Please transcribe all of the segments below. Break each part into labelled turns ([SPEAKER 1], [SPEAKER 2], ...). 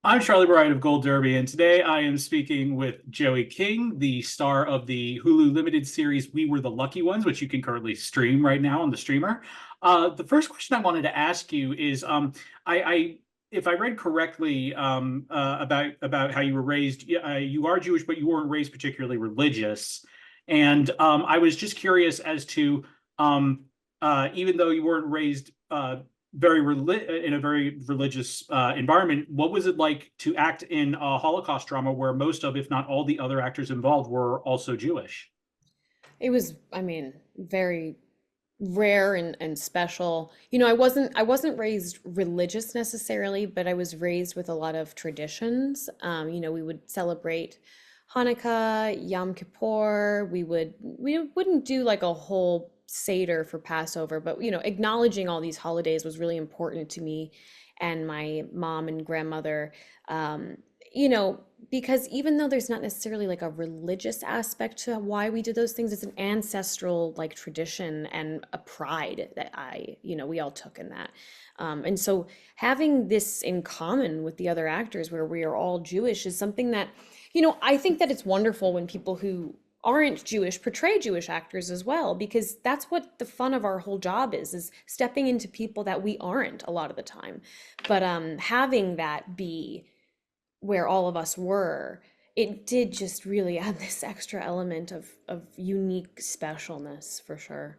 [SPEAKER 1] I'm Charlie Bride of Gold Derby, and today I am speaking with Joey King, the star of the Hulu limited series We Were the Lucky Ones, which you can currently stream right now on the streamer. The first question I wanted to ask you is, I if I read correctly about how you were raised, you are Jewish, but you weren't raised particularly religious, and I was just curious as to, even though you weren't raised in a very religious environment. What was it like to act in a Holocaust drama where most of, if not all, the other actors involved were also Jewish?
[SPEAKER 2] It was, I mean, very rare and special. I wasn't raised religious necessarily, but I was raised with a lot of traditions. We would celebrate Hanukkah, Yom Kippur. We wouldn't do like a whole Seder for Passover, but acknowledging all these holidays was really important to me and my mom and grandmother. Um, you know, because even though there's not necessarily like a religious aspect to why we do those things, it's an ancestral like tradition and a pride that we all took in that. And so having this in common with the other actors where we are all Jewish is something that, I think that it's wonderful when people who aren't Jewish portray Jewish actors as well, because that's what the fun of our whole job is stepping into people that we aren't a lot of the time. But having that be where all of us were, it did just really add this extra element of unique specialness for sure.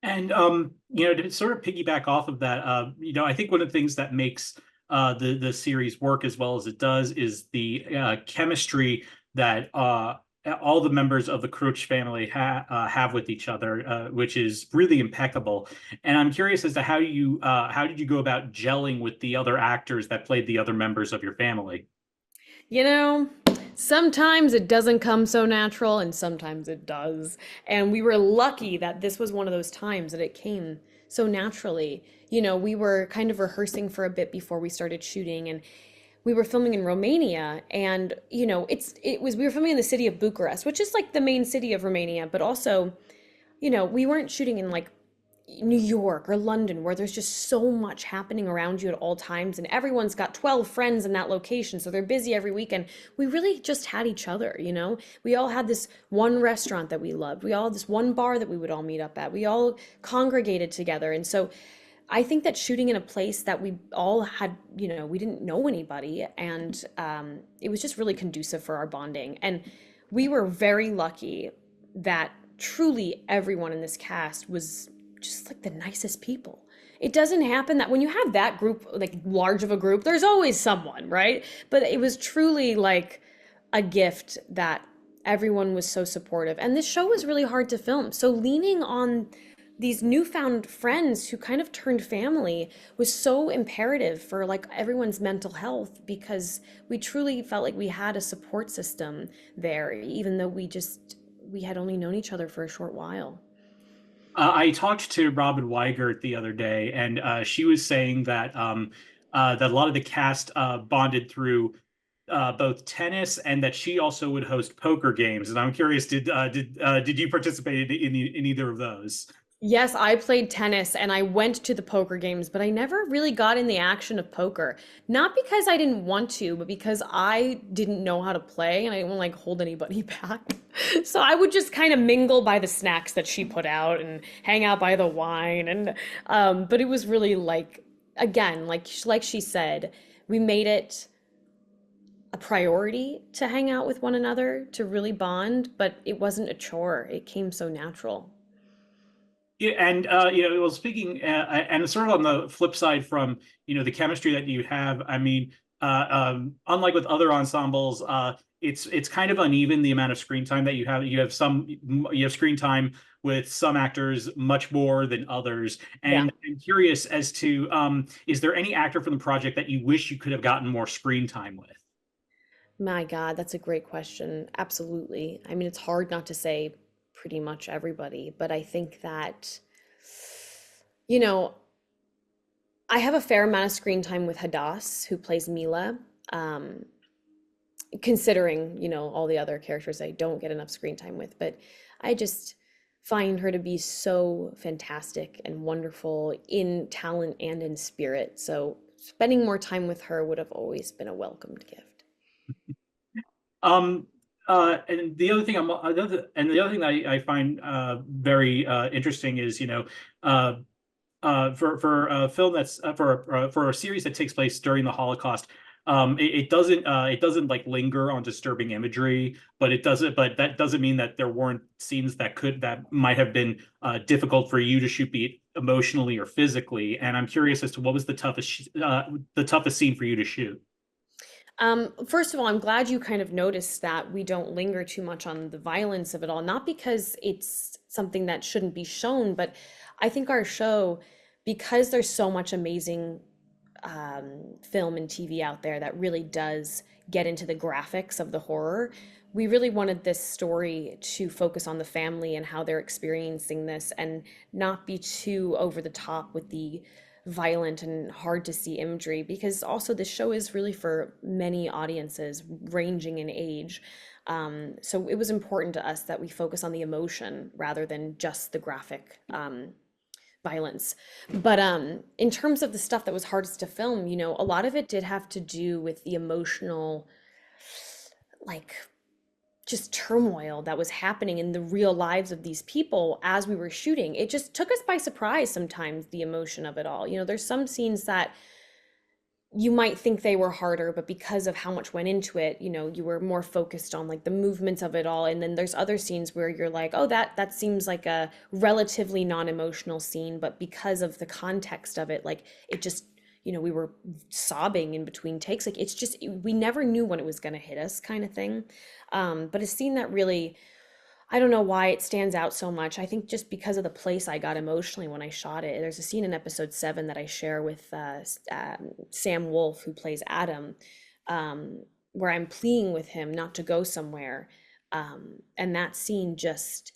[SPEAKER 1] And to sort of piggyback off of that, I think one of the things that makes the series work as well as it does is the chemistry that all the members of the Crouch family have with each other, which is really impeccable. And I'm curious as to how did you go about gelling with the other actors that played the other members of your family?
[SPEAKER 2] You know, sometimes it doesn't come so natural and sometimes it does. And we were lucky that this was one of those times that it came so naturally. We were kind of rehearsing for a bit before we started shooting, and we were filming in Romania, and we were filming in the city of Bucharest, which is like the main city of Romania, but also, we weren't shooting in like New York or London where there's just so much happening around you at all times and everyone's got 12 friends in that location, so they're busy every weekend. We really just had each other. We all had this one restaurant that we loved. We all had this one bar that we would all meet up at. We all congregated together. And so I think that shooting in a place that we all had, we didn't know anybody, and it was just really conducive for our bonding. And we were very lucky that truly everyone in this cast was just like the nicest people. It doesn't happen that when you have that group, like large of a group, there's always someone, right? But it was truly like a gift that everyone was so supportive. And this show was really hard to film. So leaning on these newfound friends who kind of turned family was so imperative for like everyone's mental health, because we truly felt like we had a support system there, even though we had only known each other for a short while.
[SPEAKER 1] I talked to Robin Weigert the other day, and she was saying that a lot of the cast bonded through both tennis, and that she also would host poker games. And I'm curious, did you participate in either of those?
[SPEAKER 2] Yes, I played tennis and I went to the poker games, but I never really got in the action of poker. Not because I didn't want to, but because I didn't know how to play and I didn't want to like hold anybody back. So I would just kind of mingle by the snacks that she put out and hang out by the wine, and but it was really like, again, like she said, we made it a priority to hang out with one another, to really bond, but it wasn't a chore. It came so natural.
[SPEAKER 1] Yeah, and well, speaking and sort of on the flip side from the chemistry that you have, I mean, unlike with other ensembles, it's kind of uneven the amount of screen time that you have. You have screen time with some actors much more than others,
[SPEAKER 2] Yeah.
[SPEAKER 1] and I'm curious as to is there any actor from the project that you wish you could have gotten more screen time with?
[SPEAKER 2] My God, that's a great question. Absolutely. I mean, it's hard not to say pretty much everybody, but I think that, you know, I have a fair amount of screen time with Hadass, who plays Mila. Um, Considering, all the other characters I don't get enough screen time with, but I just find her to be so fantastic and wonderful in talent and in spirit. So spending more time with her would have always been a welcomed gift.
[SPEAKER 1] Um, and the other thing the other thing that I find very interesting is, uh, for a film that's for a series that takes place during the Holocaust, it doesn't like linger on disturbing imagery, but that doesn't mean that there weren't scenes that might have been difficult for you to shoot, be it emotionally or physically. And I'm curious as to what was the toughest scene for you to shoot.
[SPEAKER 2] First of all, I'm glad you kind of noticed that we don't linger too much on the violence of it all, not because it's something that shouldn't be shown, but I think our show, because there's so much amazing film and TV out there that really does get into the graphics of the horror. We really wanted this story to focus on the family and how they're experiencing this and not be too over the top with the violent and hard to see imagery, because also this show is really for many audiences ranging in age. So it was important to us that we focus on the emotion rather than just the graphic violence. But in terms of the stuff that was hardest to film, a lot of it did have to do with the emotional, like, just turmoil that was happening in the real lives of these people as we were shooting. It just took us by surprise sometimes, the emotion of it all. There's some scenes that you might think they were harder, but because of how much went into it, you were more focused on like the movements of it all. And then there's other scenes where you're like, oh, that seems like a relatively non-emotional scene, but because of the context of it, like it just, we were sobbing in between takes. Like it's just, we never knew when it was going to hit us, kind of thing. But a scene that really, I don't know why it stands out so much. I think just because of the place I got emotionally when I shot it. There's a scene in episode 7 that I share with Sam Wolf, who plays Adam, where I'm pleading with him not to go somewhere. And that scene just,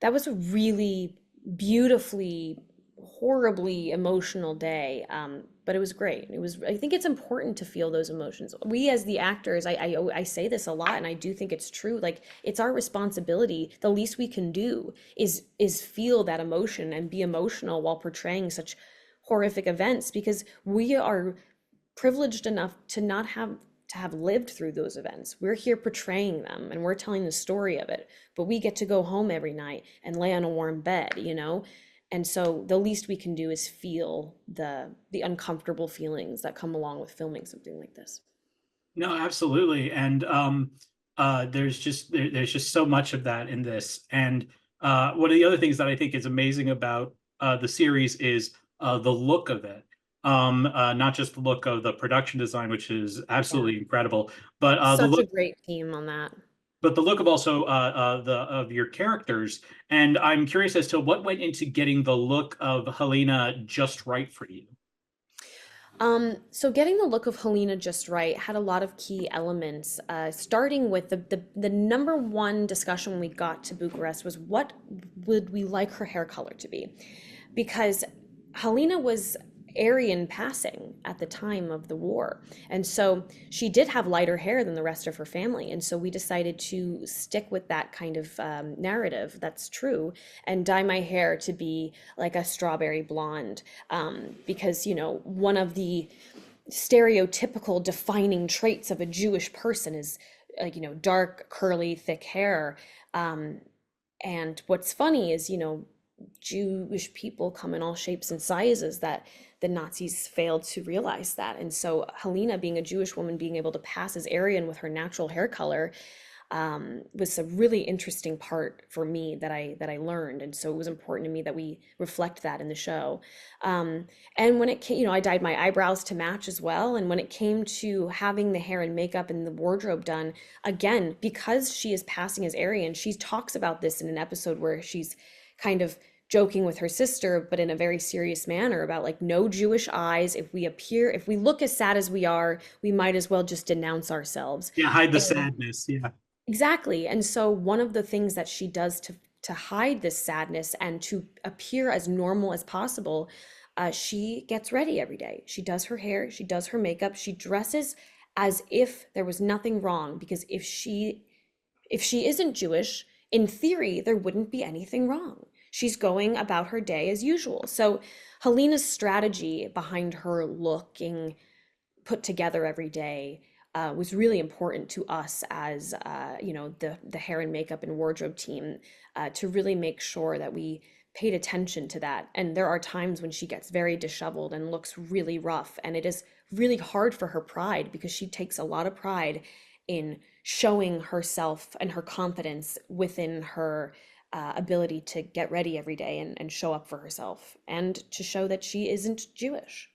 [SPEAKER 2] that was a really beautifully, horribly emotional day. But it was great. I think it's important to feel those emotions. We as the actors, I say this a lot, and I do think it's true. Like it's our responsibility. The least we can do is feel that emotion and be emotional while portraying such horrific events, because we are privileged enough to not have lived through those events. We're here portraying them and we're telling the story of it, but we get to go home every night and lay on a warm bed. And so the least we can do is feel the uncomfortable feelings that come along with filming something like this.
[SPEAKER 1] No, absolutely. And there's just so much of that in this. And one of the other things that I think is amazing about the series is the look of it. Not just the look of the production design, which is
[SPEAKER 2] Yeah.
[SPEAKER 1] absolutely incredible, but
[SPEAKER 2] Such a great team on that.
[SPEAKER 1] the look of also the of your characters. And I'm curious as to what went into getting the look of Helena just right for you.
[SPEAKER 2] So getting the look of Helena just right had a lot of key elements, starting with the number one discussion when we got to Bucharest was what would we like her hair color to be? Because Helena was Aryan passing at the time of the war. And so she did have lighter hair than the rest of her family. And so we decided to stick with that kind of narrative that's true and dye my hair to be like a strawberry blonde. Because, one of the stereotypical defining traits of a Jewish person is, dark, curly, thick hair. And what's funny is, Jewish people come in all shapes and sizes, that the Nazis failed to realize that. And so Helena, being a Jewish woman, being able to pass as Aryan with her natural hair color, was a really interesting part for me that I learned. And so it was important to me that we reflect that in the show. And when it came, I dyed my eyebrows to match as well. And when it came to having the hair and makeup and the wardrobe done, again, because she is passing as Aryan, she talks about this in an episode where she's kind of joking with her sister, but in a very serious manner, about like no Jewish eyes. If we look as sad as we are, we might as well just denounce ourselves.
[SPEAKER 1] Yeah, hide the
[SPEAKER 2] And
[SPEAKER 1] sadness. Yeah.
[SPEAKER 2] exactly. And so one of the things that she does to hide this sadness and to appear as normal as possible, she gets ready every day. She does her hair, she does her makeup, she dresses as if there was nothing wrong, because if she isn't Jewish, in theory, there wouldn't be anything wrong. she's going about her day as usual. So Helena's strategy behind her looking put together every day was really important to us as the hair and makeup and wardrobe team, to really make sure that we paid attention to that. And there are times when she gets very disheveled and looks really rough, and it is really hard for her pride, because she takes a lot of pride in showing herself and her confidence within her ability to get ready every day and show up for herself and to show that she isn't Jewish.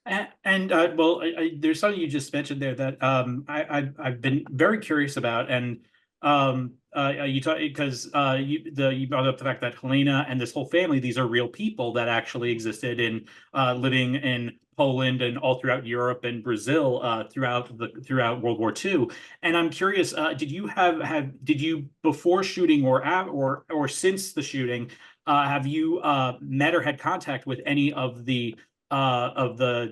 [SPEAKER 1] Well, there's something you just mentioned there that I've been very curious about, and you talk because you brought up the fact that Helena and this whole family, these are real people that actually existed in living in Poland and all throughout Europe and Brazil throughout World War II. And I'm curious, did you before shooting or since the shooting, have you met or had contact with any of the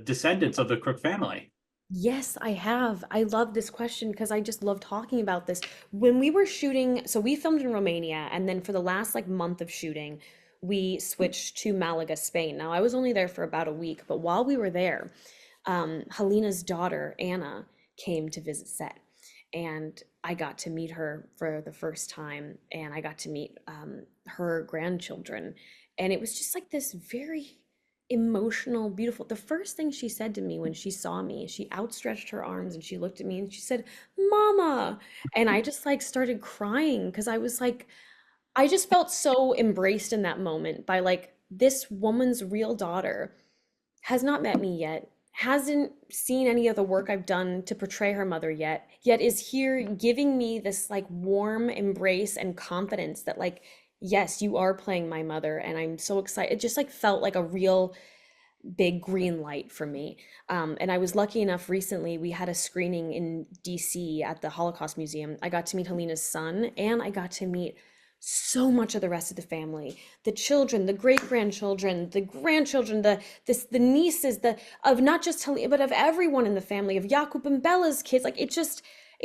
[SPEAKER 1] descendants of the Crook family?
[SPEAKER 2] Yes, I have. I love this question because I just love talking about this. When we were shooting, so we filmed in Romania, and then for the last like month of shooting, we switched to Malaga, Spain. Now, I was only there for about a week, but while we were there, Helena's daughter, Anna, came to visit set. And I got to meet her for the first time, and I got to meet her grandchildren. And it was just like this very emotional, beautiful. The first thing she said to me when she saw me, she outstretched her arms and she looked at me and she said, "Mama." And I just like started crying because I was like, I just felt so embraced in that moment by like this woman's real daughter has not met me yet, hasn't seen any of the work I've done to portray her mother yet is here giving me this like warm embrace and confidence that like, yes, you are playing my mother, and I'm so excited. It just like felt like a real big green light for me. And I was lucky enough recently, we had a screening in DC at the Holocaust Museum. I got to meet Helena's son, and I got to meet so much of the rest of the family, the children, the great grandchildren, the grandchildren, the nieces, the of not just Helena, but of everyone in the family, of Jakub and Bella's kids. Like it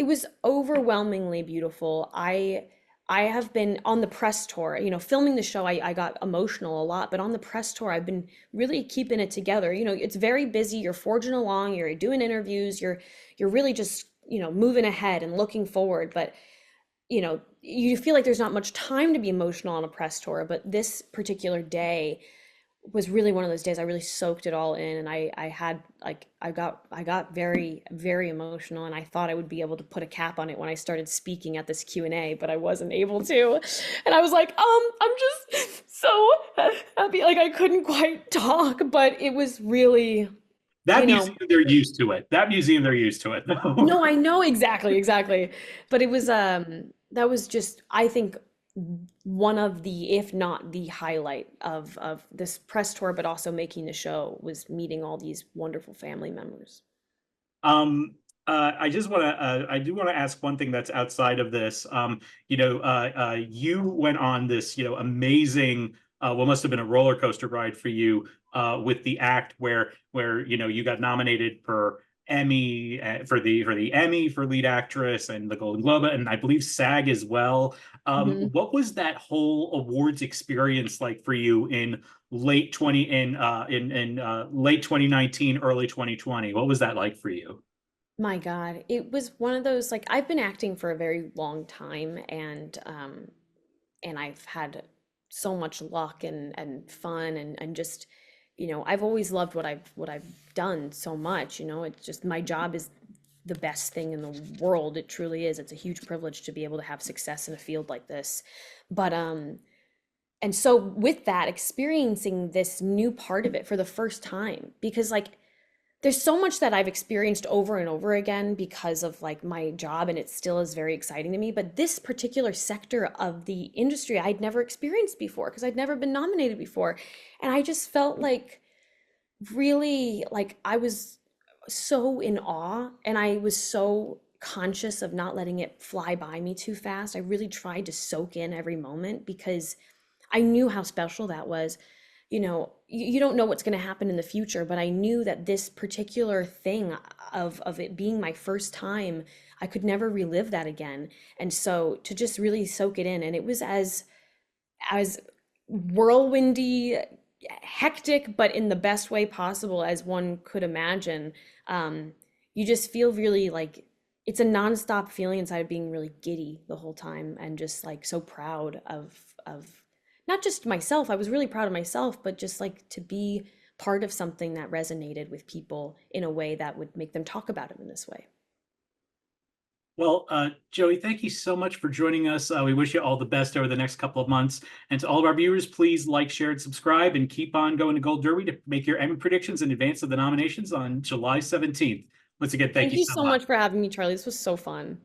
[SPEAKER 2] was overwhelmingly beautiful. I have been on the press tour, filming the show. I got emotional a lot, but on the press tour, I've been really keeping it together. It's very busy. You're forging along, you're doing interviews, you're really just, moving ahead and looking forward. But, you feel like there's not much time to be emotional on a press tour. But this particular day was really one of those days I really soaked it all in, and I had like I got very very emotional, and I thought I would be able to put a cap on it when I started speaking at this Q&A, but I wasn't able to. And I was like, I'm just so happy, like I couldn't quite talk, but it was really,
[SPEAKER 1] That
[SPEAKER 2] you know,
[SPEAKER 1] museum, they're used to it. That museum, they're used to it.
[SPEAKER 2] no, I know exactly. But it was that was just, I think, one of the, if not the highlight of this press tour, but also making the show, was meeting all these wonderful family members.
[SPEAKER 1] Um, I do want to ask one thing that's outside of this. You went on this, amazing, what must have been a roller coaster ride for you, with the act where you got nominated for Emmy, for the Emmy for lead actress and the Golden Globe, and I believe SAG as well.
[SPEAKER 2] Mhm.
[SPEAKER 1] What was that whole awards experience like for you in late 2019, early 2020? What was that like for you?
[SPEAKER 2] My God, it was one of those, like, I've been acting for a very long time, and I've had so much luck and fun and just, I've always loved what I've done so much. It's just my job is the best thing in the world. It truly is. It's a huge privilege to be able to have success in a field like this. But and so with that, experiencing this new part of it for the first time, because like there's so much that I've experienced over and over again because of like my job, and it still is very exciting to me. But this particular sector of the industry I'd never experienced before because I'd never been nominated before. And I just felt like really like I was so in awe, and I was so conscious of not letting it fly by me too fast. I really tried to soak in every moment because I knew how special that was. You don't know what's going to happen in the future, but I knew that this particular thing of it being my first time, I could never relive that again. And so to just really soak it in, and it was as whirlwindy, hectic, but in the best way possible as one could imagine. Um, you just feel really like it's a nonstop feeling inside of being really giddy the whole time and just like so proud of not just myself. I was really proud of myself, but just like to be part of something that resonated with people in a way that would make them talk about it in this way.
[SPEAKER 1] Well, Joey, thank you so much for joining us. We wish you all the best over the next couple of months. And to all of our viewers, please like, share, and subscribe, and keep on going to Gold Derby to make your Emmy predictions in advance of the nominations on July 17th. Once again, thank
[SPEAKER 2] Thank
[SPEAKER 1] you
[SPEAKER 2] you
[SPEAKER 1] so
[SPEAKER 2] so
[SPEAKER 1] much.
[SPEAKER 2] much for having me, Charlie. This was so fun.